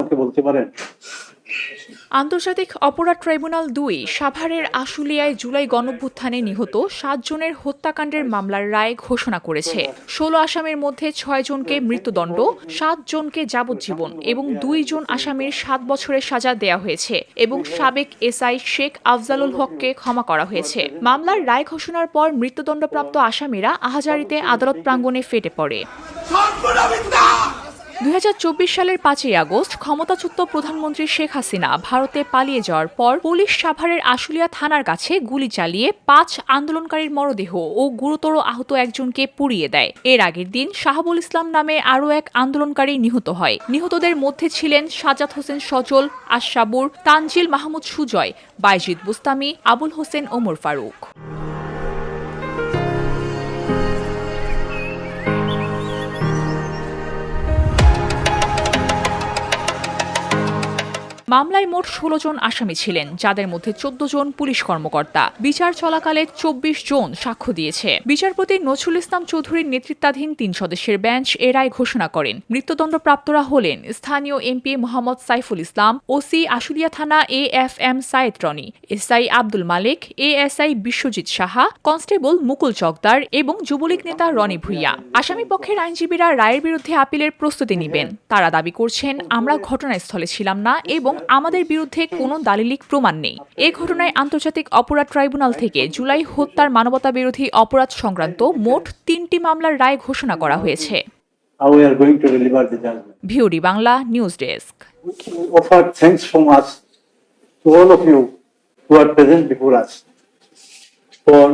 আমাকে বলতে পারেন? আন্তর্জাতিক অপরাধ ট্রাইব্যুনাল ২ সাভারের আশুলিয়ায় জুলাই গণঅভ্যুত্থানে নিহত ৭ জনের হত্যাকাণ্ডের মামলার রায় ঘোষণা করেছে। ১৬ আসামির মধ্যে ৬ জনকে মৃত্যুদণ্ড, ৭ জনকে যাবজ্জীবন এবং ২ জন আসামির ৭ বছরের সাজা দেয়া হয়েছে এবং সাবেক এসআই শেখ আফজালুল হককে ক্ষমা করা হয়েছে। মামলার রায় ঘোষণার পর মৃত্যুদণ্ডপ্রাপ্ত আসামিরা আহাজারিতে আদালত প্রাঙ্গণে ফেটে পড়ে। ২০২৪ সালের ৫ই আগস্ট ক্ষমতাচ্যুত প্রধানমন্ত্রী শেখ হাসিনা ভারতে পালিয়ে যাওয়ার পর পুলিশ সাভারের আশুলিয়া থানার কাছে গুলি চালিয়ে ৫ আন্দোলনকারীর মরদেহ ও গুরুতর আহত একজনকে পুড়িয়ে দেয়। এর আগের দিন শাহাবুল ইসলাম নামে আরও এক আন্দোলনকারী নিহত হয়। নিহতদের মধ্যে ছিলেন সাজ্জাদ হোসেন সজল, আশরাবুর, তানজিল মাহমুদ সুজয়, বাইজিদ বুস্তামি, আবুল হোসেন ওমর ফারুক। মামলায় মোট ১৬ জন আসামি ছিলেন, যাদের মধ্যে ১৪ জন পুলিশ কর্মকর্তা। বিচার চলাকালে ২৪ জন সাক্ষ্য দিয়েছে। বিচারপতি নজরুল ইসলাম চৌধুরীর নেতৃত্বাধীন ৩ সদস্যের বেঞ্চ এ রায় ঘোষণা করেন। মৃত্যুদণ্ডপ্রাপ্তরা হলেন স্থানীয় এমপি মোহাম্মদ সাইফুল ইসলাম, ওসি আশুলিয়া থানা AFM সায়েদ Roni, SI Abdul Malik, ASI Biswajit Saha, constable মুকুল চকদার এবং যুবলীগ নেতা রনি ভূঁইয়া। আসামি পক্ষের আইনজীবীরা রায়ের বিরুদ্ধে আপিলের প্রস্তুতি নেবেন। তারা দাবি করছেন, আমরা ঘটনাস্থলে ছিলাম না এবং আমাদের বিরুদ্ধে কোনো দালিলিক প্রমাণ নেই। এ ঘটনায় আন্তর্জাতিক অপরাধ ট্রাইব্যুনাল থেকে জুলাই হত্যার মানবতাবিরোধী অপরাধ সংক্রান্ত মোট ৩টি মামলার রায় ঘোষণা করা হয়েছে। VOD Bangla news desk. Offer thanks from us to all of you who are present before us for